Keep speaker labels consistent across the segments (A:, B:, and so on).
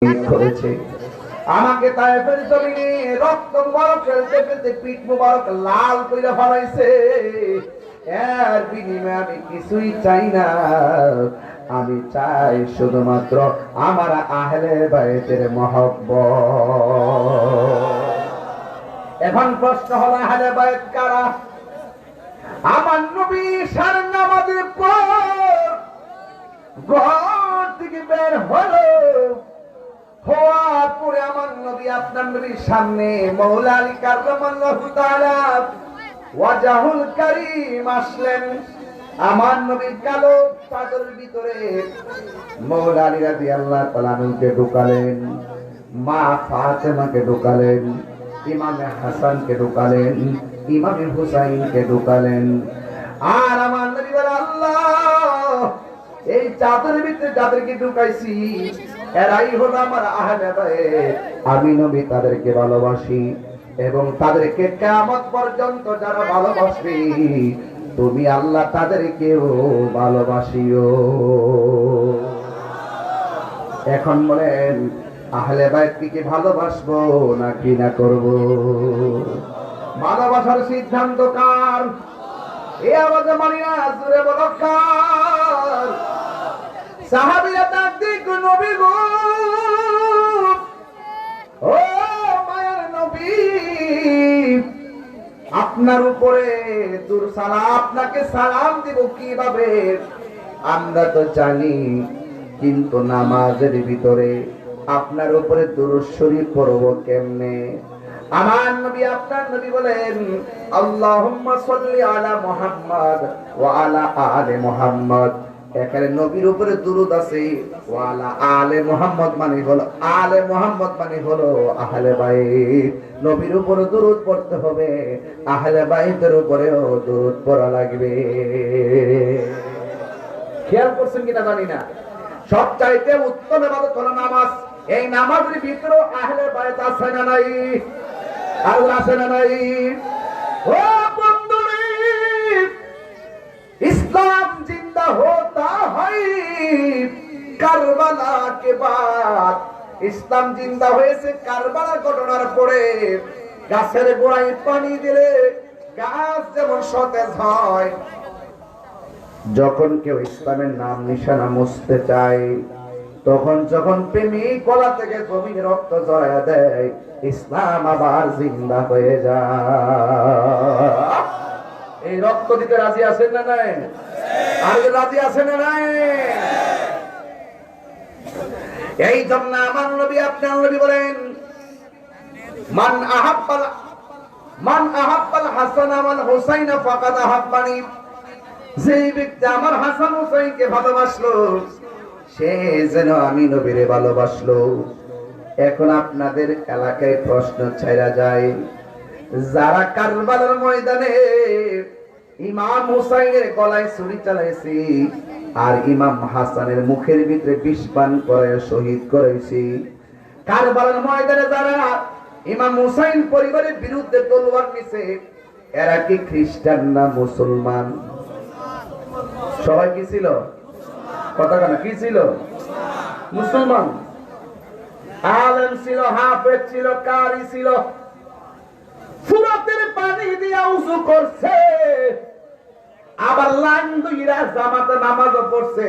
A: করেছে আমাকে তায়েফের জমিনে রক্ত মুবারক ফেলতে ফেলতে পিঠ মুবারক লাল কইরা ফলাইছে। এর বিনিময়ে আমি কিছুই চাই না, আমি চাই শুধুমাত্র আমার আহলে বাইতের মহব্বত। এখন প্রশ্ন হলো আহলে বাইত কারা? আমার নবী সারা নামাজের পর ঘর থেকে বের হলো, হওয়ার পরে আমার নবী আপনার নবীর সামনে মওলা আলী কাররামাল্লাহু তাআলা ওয়াজহুল কারীম আসলেন। আমার নবীর কালো চাদরের ভিতরে মওলা আলী রাদিয়াল্লাহু তাআলা নুকে ঢুকালেন, মা ফাতেমাকে ঢুকালেন, ইমামে হাসানকে ঢুকালেন, ইমামে হুসাইনকে ঢুকালেন। আর আমার নবী বলে, আল্লাহ এই চাদরের ভিতরে যাদেরকে ঢুকাইছি এরাই হলো আমার আহলে বাইত। আমি নবী তাদেরকে ভালোবাসি এবং তাদেরকে কিয়ামত পর্যন্ত যারা ভালোবাসবে তুমি আল্লাহ তাদেরকেও ভালোবাসিও। এখন বলেন আহলে বাইতকে কি ভালোবাসবো নাকি না করব? ভালোবাসার সিদ্ধান্ত কার? এই আওয়াজে মানি না, জোরে বলো কার? সাহাবীরা ডাক দিয়ে নবী গো, ও মায়ের নবী, আপনার উপরে দুর সালাম, আপনাকে সালাম দিব কিভাবে? আমরা তো জানি, কিন্তু নামাজের ভিতরে আপনার উপরে দুরূদ শরীফ পড়ব কেমনে? আমার নবী আপনার নবী বলেন, আল্লাহুম্মা সাল্লি আলা মুহাম্মদ ওয়া আলা আলি মুহাম্মদ। এখানে নবীর উপরে দুরূদ আছে, ওয়া আলা আলি মুহাম্মদ মানে হলো আলে মুহাম্মদ মানে হলো আহলে বাইত। নবীর উপরে দুরূদ পড়তে হবে, আহলে বাইতের উপরেও দুরূদ পড়া লাগবে। খেয়াল করছেন কিনা জানি না, সবচাইতে উত্তম ইবাদত হলো নামাজ। এই নামাজের ভিতরে আহলে বাইত আছে না নাই? আর আছে না নাই? ও বন্ধুরে, ইসলাম জিন্দা होता है কারবালা के बाद। ইসলাম জিন্দা হয়েছে কারবালা ঘটনার পরে। গাছের গোড়ায় পানি দিলে গাছ যেমন সতেজ হয়, যখন কেউ ইসলামের নাম নিশানা মুছতে চায়, তখন যখন প্রেমিক গলা থেকে জমিনে রক্ত ঝরায়া দেয়, ইসলাম আবার জিন্দা হয়ে যায়। এই রক্ত দিতে রাজি আছেন না নাই? আর রাজি আছেন না নাই? এই জন্য আমার নবী আপনার নবী বলেন, মান আহাব্বাল হাসান ওয়াল হুসাইন ফাকাদ আহাব্বানি। যে ব্যক্তি আমার হাসান হুসাইনকে ভালোবাসলো সে যেন আমি নবীরে ভালোবাসলো। এখন আপনাদের এলাকায় প্রশ্ন ছাইরা যায়, যারা কারবালার ময়দানে ইমাম হুসাইনের গলায় ছুরি চালাইছি আর ইমাম হাসানের মুখের ভিতরে বিষ পান করে শহীদ করেছি, কারবালার ময়দানে যারা ইমাম হুসাইন পরিবারের বিরুদ্ধে তলোয়ার নিছে, এরা কি খ্রিস্টান না মুসলমান? সবাই কি ছিল? কথা কেন কি ছিল? মুসলমান। আলেম ছিল, হাফেজ ছিল, কারি ছিল, সুরাতের পানি দিয়া উযু করছে, আবার লাইন দুইরা জামাতে নামাজও পড়ছে।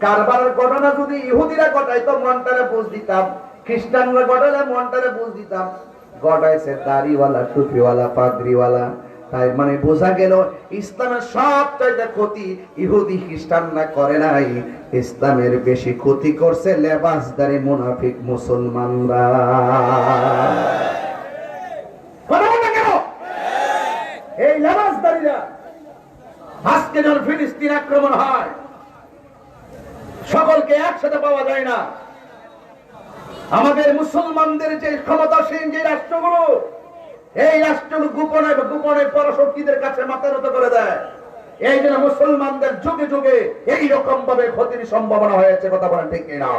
A: কারবালার ঘটনা যদি ইহুদিরা ঘটাইতো মনটারে বুঝ দিতাম, খ্রিস্টানরা ঘটাইলে মনটারে বুঝ দিতাম। ঘটাইছে দাড়িওয়ালা, টুপিওয়ালা, পাগড়িওয়ালা। তাই মানে বোঝা গেল ইসলামের সবচাইতে ক্ষতি ইহুদি খ্রিস্টানরা করে নাই, ইসলামের বেশি ক্ষতি করছে লেবাসদারি মুনাফিক মুসলমানরা। এই লেবাসদারিরা আজকে যখন ফিলিস্তিন আক্রমণ হয়, সকলকে একসাথে পাওয়া যায় না। আমাদের মুসলমানদের যে ক্ষমতাসীন যে রাষ্ট্রগুলো, এই রাষ্ট্রগুলো গোপনে গোপনে পরশক্তিদের কাছে মাথা নত করে দেয়। এই জন্য মুসলমানদের যুগে যুগে এইরকম ভাবে ক্ষতির সম্ভাবনা হয়েছে। কথা বলেন ঠিক কিনা?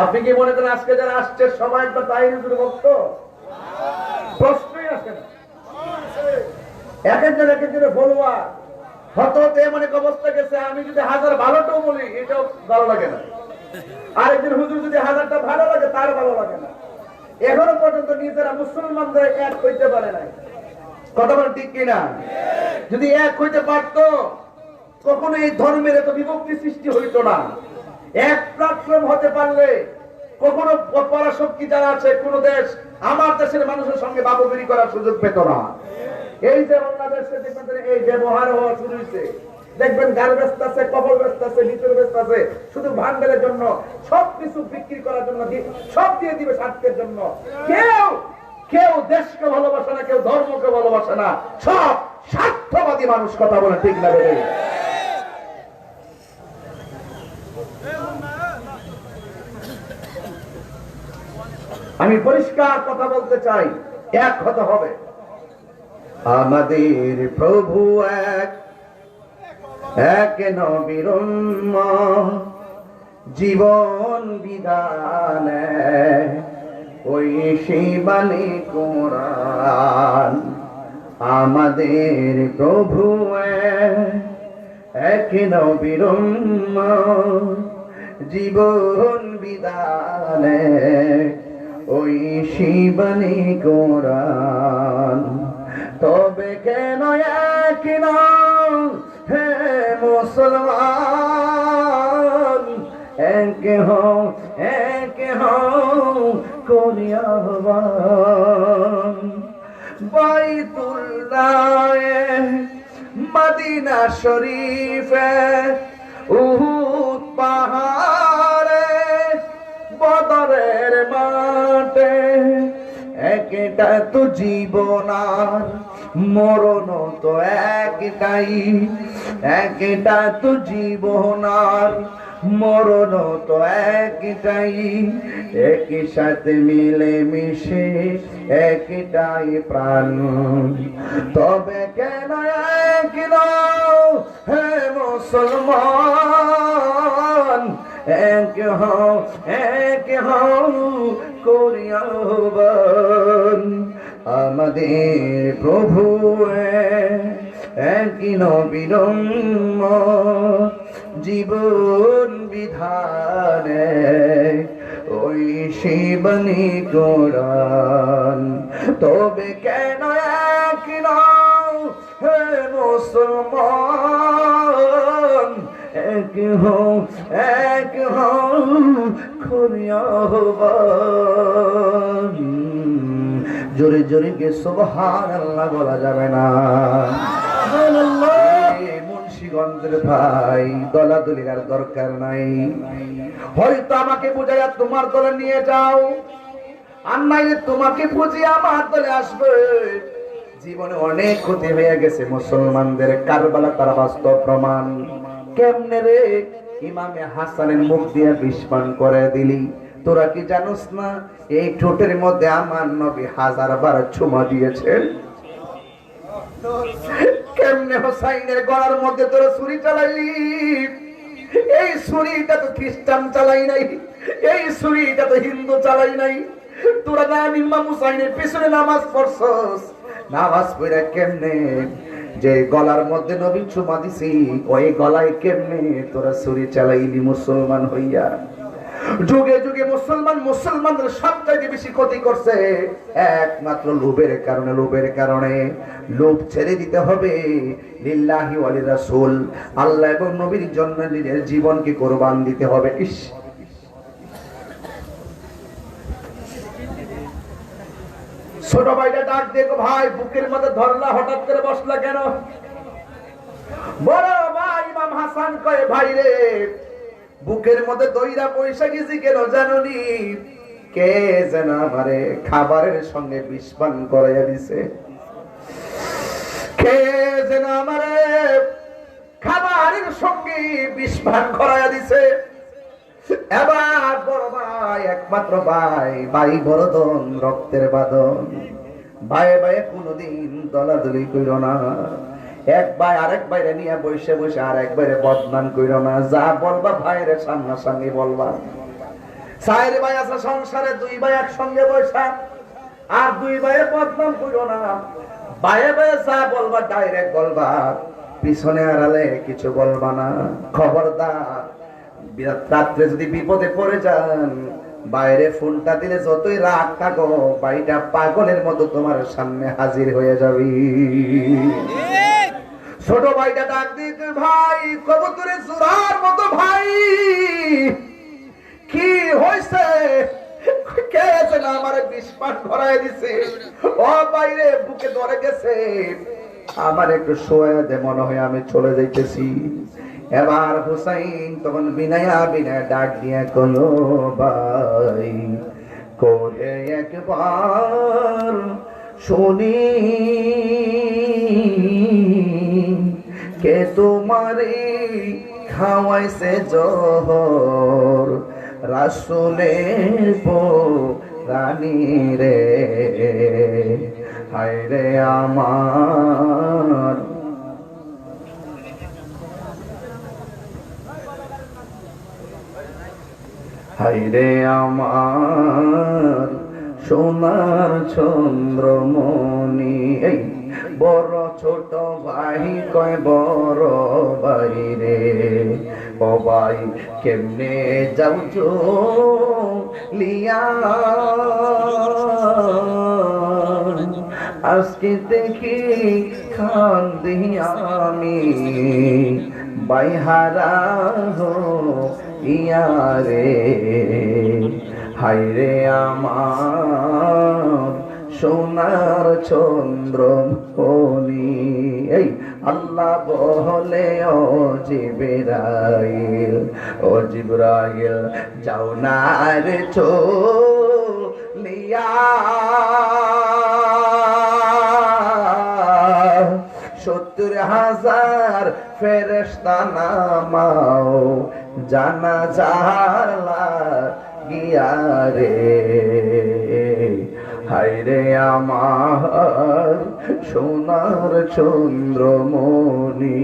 A: আপনি কি মনে করেন আজকে যারা আসছে সবাই একবার তাহিরুল ভক্ত? প্রশ্নই আসে না। এক একজনের ফলোয়ার হতে হতে এমন এক অবস্থা গেছে, আমি যদি হাজার ভালোটাও বলি এটাও ভালো লাগে না। আরেকজন হুজুর যদি 1000টা ভালো লাগে তার ভালো লাগে না। এখনো পর্যন্ত নিজেরা মুসলমানদের এক হইতে পারে নাই। কথা বলেন ঠিক কিনা? যদি এক হইতে পারতো কখনো এই ধর্মের এত বিভক্তি সৃষ্টি হইতো না। এক প্ল্যাটফর্ম হতে পারলে কখনো পরাশক্তি যারা আছে কোন দেশ আমার দেশের মানুষের সঙ্গে বাবুগিরি করার সুযোগ পেত না। এই যে বাংলাদেশে দেখবেন এই ব্যবহার হওয়া শুরু হয়েছে, দেখবেন গান ব্যস্ত আছে, কবর ব্যস্ত আছে, ভিতর ব্যস্ত আছে, শুধু ভান্ডারের জন্য সবকিছু বিক্রি করার জন্য সব দিয়ে দিবে স্বার্থের জন্য। কেউ দেশকে ভালোবাসে না, কেউ ধর্মকে ভালোবাসে না, সব স্বার্থবাদী মানুষ। কথা বলে ঠিক না? আমি পরিষ্কার কথা বলতে চাই, এক হতে হবে। আমাদের প্রভু এক, এক নবীর উম্মত, জীবন বিধান ওই শিবানী কোরআন। আমাদের প্রভু এক নবীর উম্মত, জীবন বিধান ওই শিবানী কোরআন। তবে কেন এক হে মুসলমান, এক হও করিয়া বাইতুল্লাহ মদিনা শরীফে উহুদ পাহাড়ে বদরের মাঠে। একটা তো জীবন আর মরণ তো একটাই, একটা তো জীবন আর মরণ তো একটাই, একই সাথে মিলে মিশে একটাই প্রাণ। তবে কেন এক নও হে মুসলমান, এক হও করিয়া আহ্বান। আমাদের প্রভু এক নবীর উম্মত, জীবন বিধানে ওই শিবানী কোরআন। তবে কেন এক নও হে মুসলমান, এক হও করিয়া আহ্বান। জোরে জোরে কে সুবহানাল্লাহ বলা যাবে না? মুন্সিগঞ্জের ভাই, দলাদলির আর দরকার নাই। হয়তো আমাকে বুঝাইয়া তোমার দলে নিয়ে যাও, আর নাইলে তোমাকে বুঝিয়ে আমার দলে আসবে। জীবনে অনেক ক্ষতি হয়ে গেছে মুসলমানদের, কারবালা তার বাস্তব প্রমাণ। কেমনে রে ইমামে হাসানের মুখ দিয়ে বিস্ফান করে দিলি? তোরা কি জানোস না এই ঠোঁটের মধ্যে আমার নবী 1000 বার চুমা দিয়েছেন? কেমনে হোসাইনের গলার মধ্যে তোরা ছুরি চালাইলি? এই ছুরিটা তো খ্রিস্টান চালাই নাই, এই ছুরিটা তো হিন্দু চালাই নাই। তোরা না ইমাম হুসাইনের পিছনে নামাজ পড়ছস, নামাজ পড়ে কেমনে যে গলার মধ্যে নবী চুমা দিছি ওই গলায় কেমনে তোরা ছুরি চালাইলি মুসলমান হইয়া? যুগে যুগে মুসলমানদের সবচাইতে বেশি ক্ষতি করছে একমাত্র লোভের কারণে। লোভ ছেড়ে দিতে হবে, লিল্লাহি ওয়া লিরাসূল, আল্লাহ এবং নবীর জন্য নিজের জীবনকে কোরবান দিতে হবে। ইস, ছোট ভাইটা ডাক দেখো, ভাই বুকের মধ্যে ধরলা, হঠাৎ করে বসলা কেন? বড় ভাই ইমাম হাসান কয়, ভাই রে বুকের মধ্যে দইরা পয়সা গেছি কেন জানুনি? কে যেন আমারে খাবারের সঙ্গে বিষপান করাইয়া দিছে, কে যেন আমারে খাবারের সঙ্গে বিষপান করাইয়া দিছে। এবার বড় ভাই, একমাত্র ভাই বড়দন, রক্তের বাঁধন, ভাইয়ে ভাইয়ে কোনোদিন দলাদলি কইর না। এক ভাই আরেক ভাইরে নিয়ে বসে বসে আরেক ভাইরে বদনাম কইর না। যা বলবা ভাইরে সামনাসামনি বলবা। 4 ভাই আছে সংসারে, 2 ভাই একসঙ্গে বসা, আর 2 ভাইয়ের বদনাম কইর না। ভাইয়ে ভাইয়ে যা বলবা ডাইরেক্ট বলবা, পিছনে আড়ালে কিছু বলবা না। খবরদার রাত্রে যদি বিপদে পড়ে যান, বাইরে ফোনটা দিলে যতই রাগ থাকো, বাড়িটা পাগলের মতো তোমার সামনে হাজির হয়ে যাবে। ছোট ভাইটা ডাক দিতে, ভাই কবুতরে জোড়ার মতো, ভাই কি হয়েছে? কে আছে না আমারে বিশ্বাস করায় দিছে, ও বাইরে বুকে ধরে গেছে, আমার একটু শোয়া দে, মনে হয় আমি চলে যাইতেছি। এবার হুসাইন তখন বিনায়া বিনায়া ডাক দিয়ে কলো, ভাই করে একবার শুনি, কে তোমারে খাওয়াইছে জহর, রাসূলের রানী রে, হায় রে আমার, হায় রে আমার সোনার চন্দ্রমণি। এই বড় ছোট ভাই কয় বড় ভাই রে, ও ভাই কেমনে যাও লিয়া, আজকে দেখি কান্দি আমি, বাইহারা হো ইয়ারে, হায়রে আমার সোনার চন্দ্রমণি। এই আল্লাহ বলে, ও জিবরাইল, ও জিবরাইল যাও না রে চলিয়া, 70,000 ফেরেশতা নামাও জানাজার লাগিয়া রে, হায়রে আমার সোনার চন্দ্রমণি,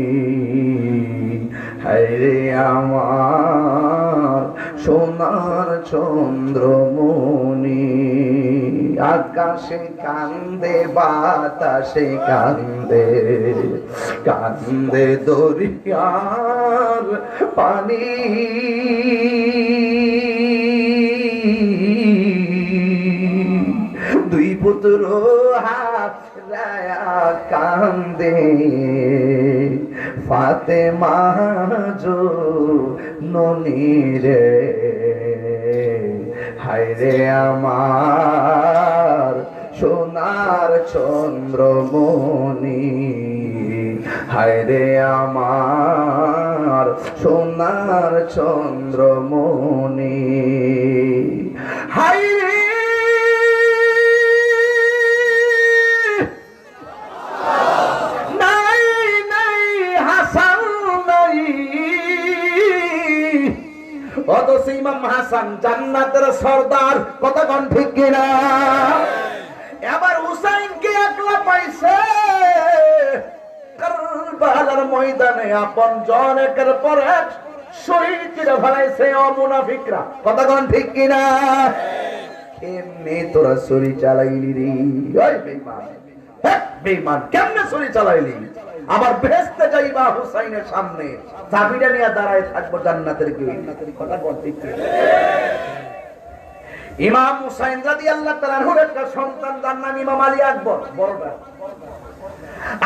A: হায়রে আমার সোনার চন্দ্রমণি। আকাশে কান্দে বাতাসে কান্দে, কান্দে দরিয়ার পানি, দুই পুত্র হারায়া কান্দে, ফাতেমা জননী রে, হায়রে আমার সোনার চন্দ্রমণি, হায়রে আমার সোনার চন্দ্রমণি, হায়রে অথচ ইমাম হাসান জান্নাতের সর্দার, কথা কোন ঠিক কিনা? এবার হুসাইনকে একলা পাইছে কারবালার ময়দানে, আপন জন একের পর এক শহীদ করে ফেলাইছে মুনাফিকরা, কথা কোন ঠিক কিনা? কেমনে তোরা ছুরি চালাইলি রে, ওই বেঈমান, হ্যাঁ বেঈমান, কেমনে ছুরি চালাইলি? আবার বেহেশতে যাইবা হুসাইনের সামনে, চাবিটা নিয়ে দাঁড়ায় থাকবো জান্নাতের গেট, কথা বল ঠিক কি? ইমাম হুসাইন রাদিয়াল্লাহু তাআলা আনহুর একটা সন্তান, যার নাম ইমাম আলী আকবর, বড়টা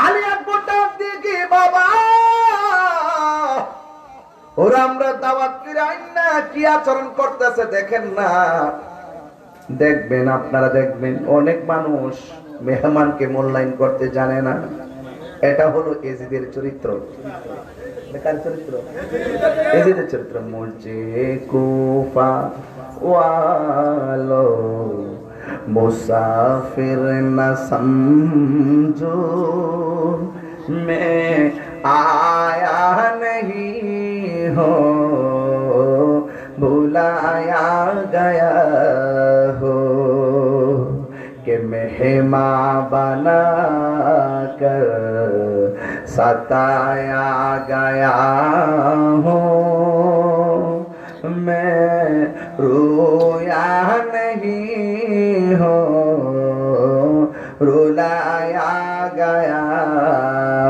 A: আলী আকবর ডাক দিয়ে কি, বাবা ওরা আমরা দাওয়াত করে আইনা কি আচরণ করতেছে দেখেন না। দেখবেন, আপনারা দেখবেন অনেক মানুষ মেহমানকে মূল্যায়ন করতে জানে না। এটা হলো এজিদের চরিত্র। কার চরিত্র? এজিদের চরিত্র। মুঝে কুফা ওয়ালো মুসাফির না সমঝো, মে আয়া नहीं हो बुलाया गया हो, कि मेहमान बना कर सताया गया हो, मैं रोया नहीं हो रुलाया गया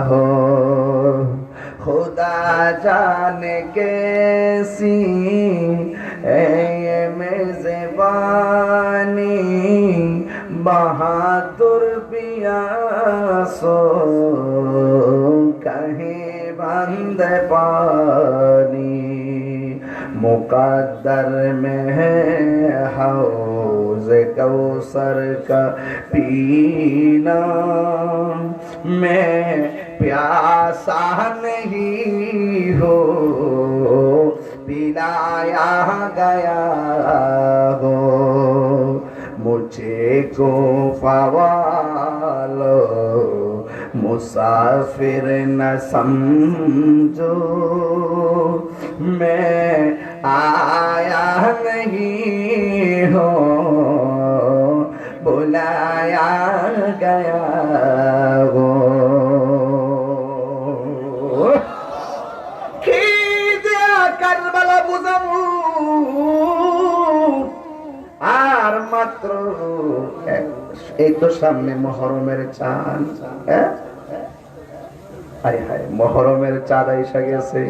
A: हो, खुदा जाने कैसी मेज़बानी बहादुर पियासो कहीं बंद पानी मुकद्दर में है हौज़ कौसर का पीना मैं प्यासा नहीं हो पिलाया गया हो मुझे को फ़वालो मुसाफिर न समझो मैं आया नहीं हो बुलाया गया हो কারবালা বুঝাবো আর মাত্র এই তো সামনে মুহররমের চাঁদ হায় হায় মুহররমের চাঁদ এসে গেছে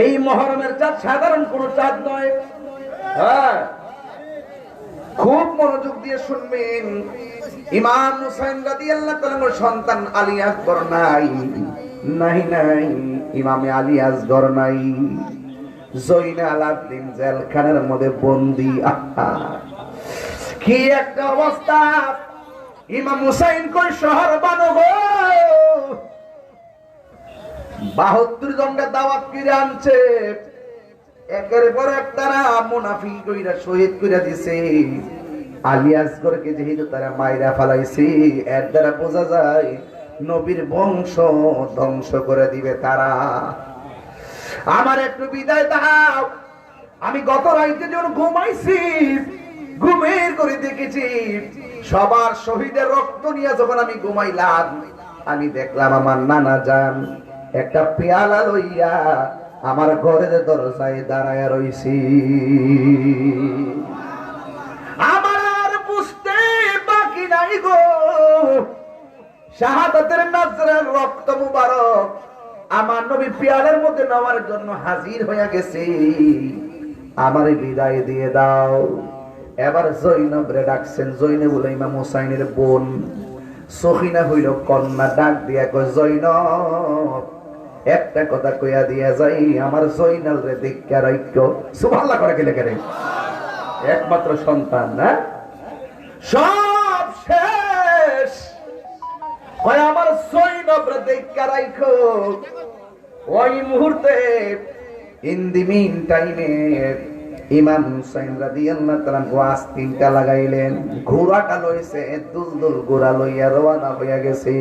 A: এই মুহররমের চাঁদ সাধারণ কোনো চাঁদ নয় হ্যাঁ খুব মনোযোগ দিয়ে শুনবেন ইমাম হুসাইন রাদিয়াল্লাহু তাআলার সন্তান আলী আকবর নাই নাই ইমামে আলী আসগর নাই জয়নাল আবদিন জেলখানার মধ্যে বন্দী কি একটা অবস্থা ইমাম হুসাইন কই শহর বানো গো 72 জনকে দাওয়াত করে আনছে একের পর একটা মুনাফিক কইরা শহীদ কইরা দিছে আলী আসগরকে যেহেতু তারা মাইরা ফেলাইছে এর দ্বারা বোঝা যায় নবীর বংশ ধ্বংস করে দিবে তারা আমার একটু বিদায় দাও আমি গত রাতে যখন ঘুমাইছি ঘুমের করে দেখেছি সবার শহীদের রক্ত নিয়ে যখন আমি ঘুমাইলাম আমি দেখলাম আমার নানা জান একটা পেয়ালা লইয়া আমার ঘরের দরজায় দাঁড়ায় রইছি আমার আর বুঝতে বাকি নাই গো শাহাদাতের নজরের রক্ত মুবারক আমার নবী পিয়ালের মধ্যে নেওয়ার জন্য হাজির হয়ে গেছে আমারে বিদায় দিয়ে দাও এবার জৈনবরে ডাকছেন জৈনব হলো ইমাম হুসাইনের বোন সখিনা হইল কন্যা ডাক দিয়া কয় জৈনব একটা কথা কইয়া দিয়া যাই আমার জৈনাল রে দেখা রাইক্য সুবহানাল্লাহ করে গেলে কেন একমাত্র সন্তান না সব শেষ ওই আমার জৈনবরে দেখা রাইখো ওই মুহূর্তে ইন দি মিন টাইমে ইমাম হুসাইন রাদিয়াল্লাহু তাআলা ওয়াজ তিনটা লাগাইলেন ঘোড়াটা লইছে দুলদুল ঘোড়া লইয়া রওনা হইয়া গেছে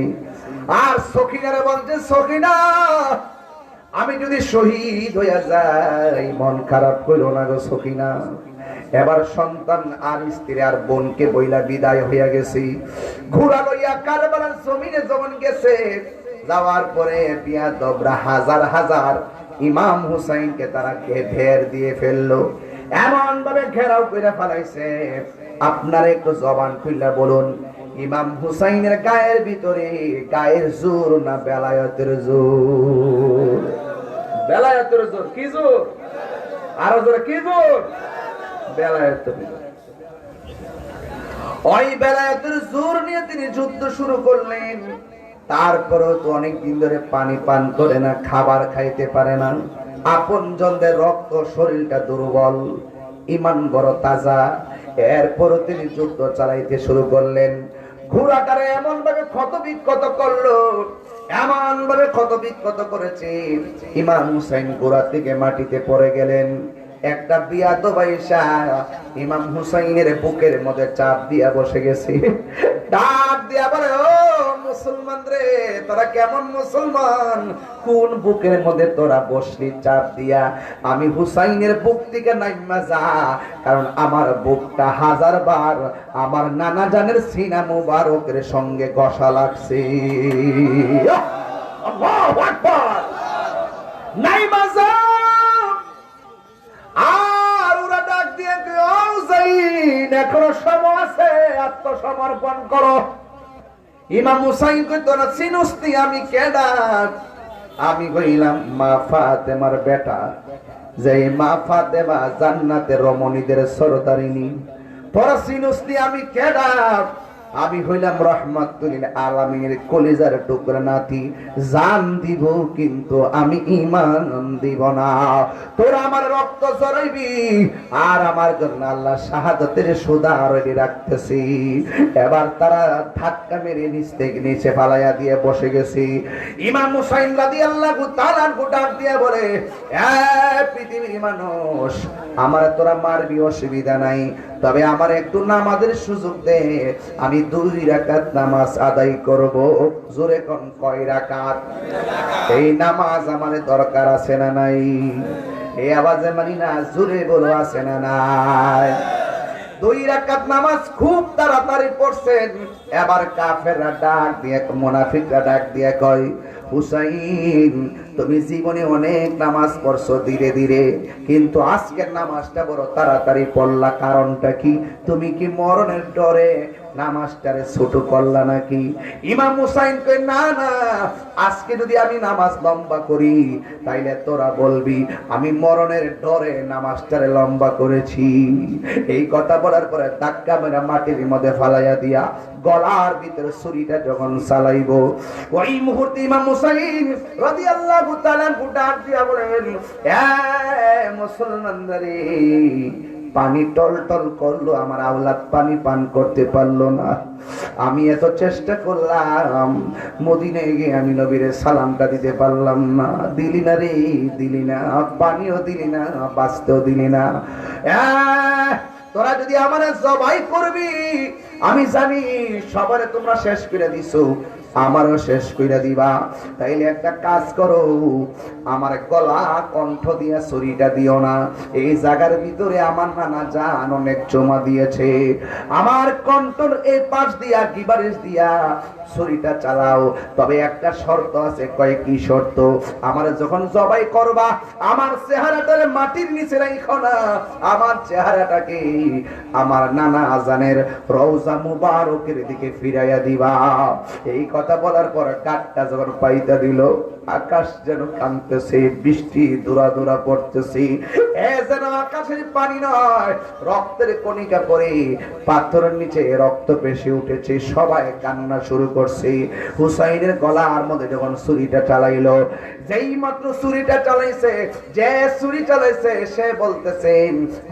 A: আর সখিনারে বলছে সখিনা আমি যদি শহীদ হইয়া যাই মন খারাপ কইরো না গো সখিনা এবার সন্তান আর স্ত্রী আর বোনকে বইলা বিদায় হইয়া গেছে ঘোড়া লইয়া কারবালার জমিনে যখন গেছে যাওয়ার পরে বিয়াদবরা হাজার হাজার ইমাম হুসাইনকে তারা ঘের দিয়ে ফেললো এমন ভাবে ঘেরাও করে ফেলাইছে আপনারা একটু জবান খুলে বলুন ইমাম হুসাইনের গায়ের ভিতরে গায়ের জোর না বেলায়েতের জোর বেলায়েতের জোর কি জোর আরো জোরে কি জোর বেলায়েতের জোর ওই বেলায়েতের জোর নিয়ে তিনি যুদ্ধ শুরু করলেন তারপরেও তো অনেক দিন ধরে পানি পান করে না খাবার খাইতে পারে না আপনজনদের রক্ত শরীরটা দুর্বল ঈমান বড় তাজা এরপরও তিনি যুদ্ধ চালাইতে শুরু করলেন ঘোড়াটারে এমন ভাবে ক্ষতবিক্ষত করলো এমন ভাবে ক্ষতবিক্ষত করেছে ইমাম হুসাইন ঘোড়া থেকে মাটিতে পড়ে গেলেন একটা বিয়াদব আয়েশা ইমাম হুসাইনের বুকের মধ্যে চাপ দিয়া বসে গেছে ডাক দিয়া বলে ও মুসলমান রে তোরা কেমন মুসলমান কোন বুকের মধ্যে তোরা বসলি চাপ দিয়া আমি হুসাইনের বুক থেকে নাইমা যা কারণ আমার বুকটা হাজার বার আমার নানা জানের সিনা মুবারকের সঙ্গে ঘষা লাগছে আল্লাহু আকবার নাইমা যা আর ওরা ডাক দিয়ে হুসাইন এখনো সময় আছে আত্মসমর্পণ করো ইমাম হুসাইন কই তোরা চিনস্তি আমি কেডা আমি হইলাম মা ফাতেমার বেটা, যে মা ফাতেমা জান্নাতের রমণীদের সরদারিনী। তোরা চিনুসনি আমি কেডা? আমি হইলাম রহমাতুল আলামিনের কলিজার টুকরা নাতি। জান দিব কিন্তু আমি ঈমান দিব না। তোরা আমার রক্ত ঝরাইবি আর আমার জন্য আল্লাহ শাহাদাতের সুদা রেডি রাখতেছি। এবার তারা ধাক্কা মেরে নিচে ফালাইয়া দিয়ে বসে গেছি। ইমাম হুসাইন রাদিয়াল্লাহু তাআলা ডাক দিয়ে বলে, এ পৃথিবীর মানুষ, আমার তোরা মারবি অসুবিধা নাই, তবে আমার একটু নামাজের সুযোগ দে, আমি 2 রাকাত নামাজ আদায় করব। জোরে কোন কয় রাকাত? এই নামাজ আমার দরকার আছে না নাই? এই আওয়াজে মানি না, জোরে বলো আছে না নাই? 2 রাকাত নামাজ খুব তাড়াতাড়ি পড়ছেন। এবার কাফেররা ডাক দিয়ে, মুনাফিকরা ডাক দিয়ে কয়, হুসাইন তুমি জীবনে অনেক নামাজ পড়ছো ধীরে ধীরে, কিন্তু আজকের নামাজটা বড় তাড়াতাড়ি পড়লা, কারণটা কি? তুমি কি মরণের ডরে নামাজটারে ছোট করলা নাকি? ইমাম হুসাইন কই, না না, আজকে যদি আমি নামাজ লম্বা করি তাইলে তোরা বলবি আমি মরণের ডরে নামাজটারে লম্বা করেছি। এই কথা বলার পরে ধাক্কা মেরে মাটির মধ্যে ফালাইয়া দিয়া গলার ভিতরে ছুরিটা যখন চালাইবো, ওই মুহূর্তে ইমাম হুসাইন রাদিয়াল্লাহু তাআলা ডাক দিয়া বলেন, এ মুসলমানদারে, পানি টলটল করলো, আমার আওলাদ পানি পান করতে পারলো না। আমি এত চেষ্টা করলাম, মদিনায় গিয়ে আমি নবীরে সালামটা দিতে পারলাম না। দিলি না রে, দিলি না, পানিও দিলি না, বাঁচতেও দিলি না। তোরা যদি আমার জবাই করবি, আমি জানি সবারে তোমরা শেষ করে দিছো, আমারও শেষ কইরা দিবা। তাইলে একটা কাজ করো, আমার গলা কণ্ঠ দিয়া ছুরিটা দিও না। এই জায়গার ভিতরে আমার নানা জান অনেক জমা দিয়েছে, আমার কণ্ঠর এই পাশ দিয়া গিবারিশ দিয়া ছুরিটা চালাও। তবে একটা শর্ত আছে। কয় কি শর্ত? আমার যখন জবাই করবা আমার চেহারাটারে মাটির নিচে রাখো না, আমার চেহারাটাকে আমার নানা আজানের রওজা মুবারকের দিকে ফিরাইয়া দিবা। এই কথা বলার পর কাঠটা যখন পাইতা দিল, আকাশ যেন কাঁদতেছে, বৃষ্টি দূরা দূরা পড়তেছে। এ যেন আকাশের পানি নয়, রক্তের কণিকা পড়ে পাথরের নিচে রক্ত পেশে উঠেছে। সবাই কান্না শুরু করছে। হুসাইনের গলার মধ্যে যখন ছুরিটা চালাইলো, যেই মাত্র ছুরিটা চালাইছে, যে ছুরি চালাইছে সে বলতেছে,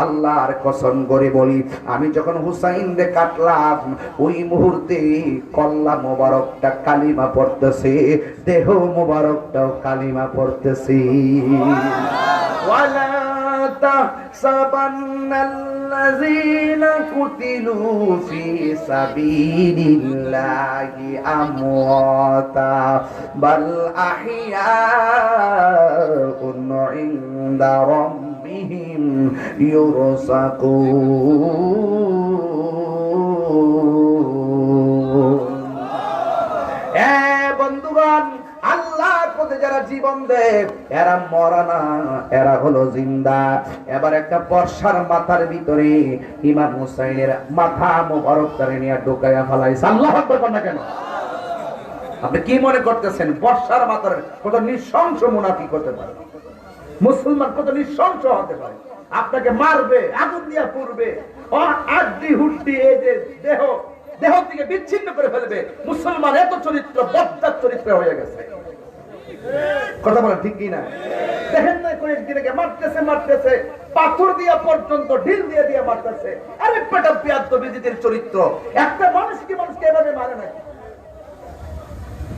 A: আল্লাহর কসম করে বলি, আমি যখন হুসাইনকে কাটলাম ওই মুহূর্তে কল্লা মোবারকটা কালিমা পড়তেছে, দেহ মোবারকটাও কালিমা পড়তেছে। ওয়ালা তাহসাবান্নাল্লাযীনা কুতিলু ফী সাবিলিল্লাহি আমওয়াতা বাল আহইয়াউন ইনদা রাব্বিহিম ইউরযাকুন। বন্ধুগণ, আল্লাহর পথে যারা জীবন দেয় এরা মরা না, এরা হলো জিন্দা। এবার একটা বর্ষার মাথার ভিতরে ইমাম হুসাইনের মাথা মোবারক করে নিয়ে ঢুকাইয়া ফেলাইছে। আল্লাহু আকবার বলেন না কেন? আপনি কি মনে করতেছেন বর্ষার মাথার কত নৃশংস মুনাফিক হতে পারে? মুসলমান কত নৃশংস হতে পারে? আপনাকে মারবে, আগুন দিয়া পুড়বে, আড্ডি হুড্ডি এই যে দেহ থেকে বিচ্ছিন্ন করে ফেলবে। মুসলমান এত চরিত্র বদ্দার চরিত্র হয়ে গেছে। কথা বলেন ঠিক কি না? দেখেন না কয়েকদিন আগে মারতেছে পাথর দিয়া পর্যন্ত ঢিল দিয়ে দিয়ে মারতেছে। আরে পেটা বিয়াদবিদের চরিত্র। একটা মানুষ কি মানুষকে এভাবে মারে না?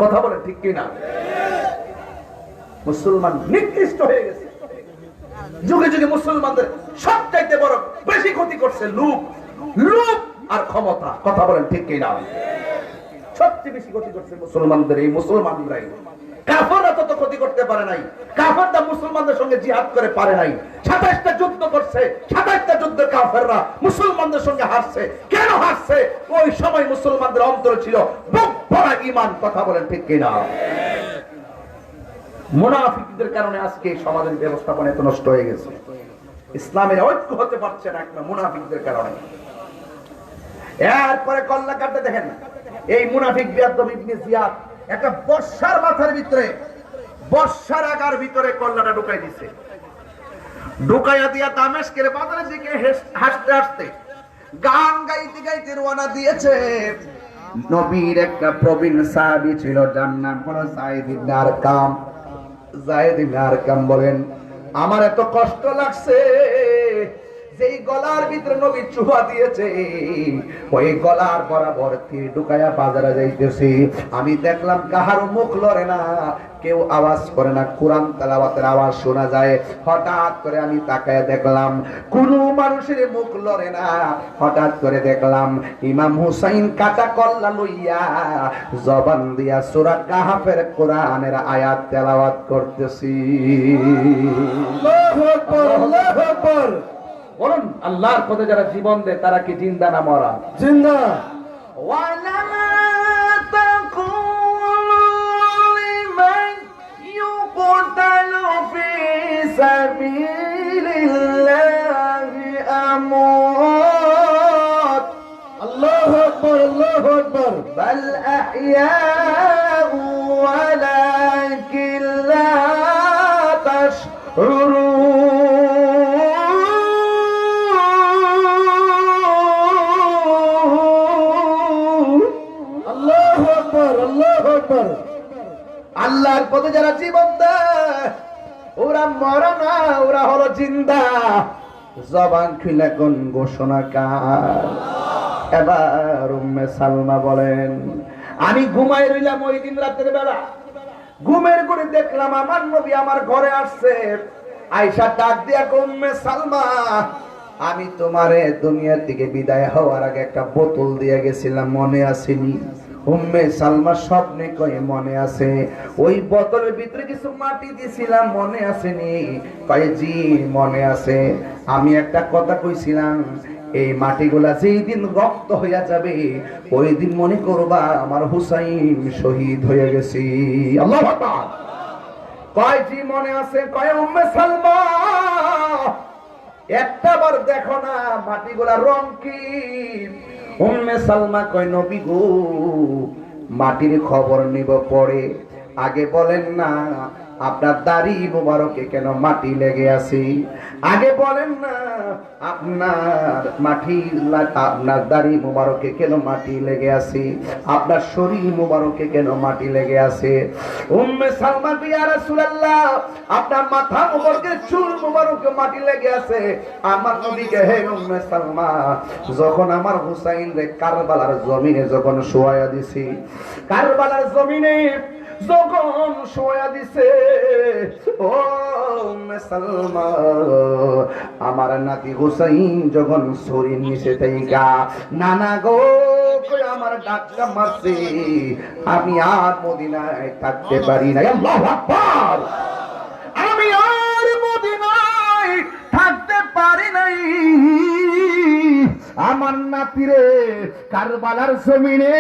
A: কথা বলেন ঠিক কি না? মুসলমান নিকৃষ্ট হয়ে গেছে। যুগে যুগে মুসলমানদের সবচাইতে বড় বেশি ক্ষতি করছে লোভ আর ক্ষমতা। কথা বলেন ঠিক কি না? সবচেয়ে বেশি ক্ষতি করছে মুসলমানদের এই মুসলমানরাই। কাফেররা তত ক্ষতি করতে পারে নাই। কাফেররা মুসলমানদের সঙ্গে জিহাদ করে পারে নাই। 27টা যুদ্ধ করছে, 27টা যুদ্ধে কাফেররা মুসলমানদের সঙ্গে হারছে। কেন হারছে? ওই সময় মুসলমানদের অন্তরে ছিল বুক ভরা ঈমান। কথা বলেন ঠিক কি না? মুনাফিকদের কারণে আজকে সমাজের ব্যবস্থাপনা এত নষ্ট হয়ে গেছে। ইসলামের ঐক্য হতে পারছে না একটা মুনাফিকদের কারণে। এরপরে কল্লা কাটতে দেখেন এই মুনাফিক বিয়াদ ইবনে জিয়াদ একটা বর্ষার মাথার ভিতরে বর্ষার আগার ভিতরে কল্লাটা ঢুকাই দিছে। ঢুকাইয়া দিয়া দামেস্কের বাজারের দিকে হাসতে হাসতে গান গাইতে গাইতে রওনা দিয়েছে। নবীর একটা প্রবীণ সাহাবী ছিল, যার নাম হলো যায়েদ ইবনে আরকাম। যায়েদ ইবনে আরকাম বলেন, আমার এত কষ্ট লাগছে, যেই গলার ভিতরে নবী চুহা দিয়েছে ওই গলার বরাবর তীর ঢুকাইয়া বাজারে যাইতেছি। আমি দেখলাম কাহারও মুখ লড়ে না, কেউ আওয়াজ করে না, কোরআন তেলাওয়াতের আওয়াজ শোনা যায়। হঠাৎ করে আমি তাকায় দেখলাম কোনো মানুষের মুখ লড়ে না। হঠাৎ করে দেখলাম ইমাম হুসাইন কাটা কল্লা লইয়া জবান দিয়া সূরা কাহফের কোরআনের আয়াত তেলাওয়াত করতেছি। আল্লাহু আকবার, আল্লাহু আকবার। বলুন, আল্লাহর পথে যারা জীবন দেয় তারা কি জিন্দা না মরা? জিন্দা। ওয়ালামা তাকুলু লিমান ইউকতালু ফি সাবিলিল্লাহি আমওয়াত। আল্লাহু আকবার, আল্লাহু আকবার। বাল আহইয়াউ ওয়ালাকিন লা তাশউরুন। আল্লাহর পথে যারা জীবন দেয় ওরা মরে না, ওরা হলো জিন্দা। জবান খুলে কোন ঘোষণা কার? এবার উম্মে সালমা বলেন, আমি ঘুমাই রইলাম ওই দিন রাতের বেলা। ঘুমের করে দেখলাম আমার নবী আমার ঘরে আসছে। আয়েশা ডাক দিয়া, উম্মে সালমা, আমি তোমারে দুনিয়া থেকে বিদায় হওয়ার আগে একটা বোতল দিয়ে গেছিলাম, মনে আসেনি? উম্মে সালমা স্বপ্নে কয়ে মনে আছে। ওই বোতলের ভিতরে কিছু মাটি দিয়েছিলাম, মনে আসেনি? কয়ে জি মনে আছে। আমি একটা কথা কইছিলাম, এই মাটিগুলা যেই দিন রক্ত হইয়া যাবে ওই দিন মনে করবা আমার হুসাইন শহীদ হয়ে গেছি। আল্লাহু আকবার। কয় জি মনে আছে। কয় উম্মে সালমা একটা বার দেখো না মাটিগুলা রং কি? উম্মে সালমা কয়, নবী গো, মাটির খবর নিব পরে, আগে বলেন না আপনার দাড়ি মোবারকে কেন মাটি লেগে আছে? আগে বলেন না আপনার দাড়ি মোবারকে কেন মাটি লেগে আছে? আপনার শরীর মোবারকে কেন মাটি লেগে আছে? উম্মে সালমা কয়, ইয়া রাসূলুল্লাহ, আপনার মাথা মোবারকে চুল মোবারকে মাটি লেগে আছে। আমার নবীকে, হে উম্মে সালমা, যখন আমার হুসাইন রে কারবালার জমিনে যখন শোয়া দিছি, কারবালার জমিনে যখন শোয়া দিছে, ও উম্মে সালমা, আমার নাতি হুসাইন যখন শরীর নিচে থাইকা নানা গো করে আমার ডাক্তার মারছে, আমি আর মদিনায় থাকতে পারি না। আল্লাহু আকবার। আমি আর মদিনায় থাকতে পারি নাই। আমার নাতিরে কারবালার জমিনে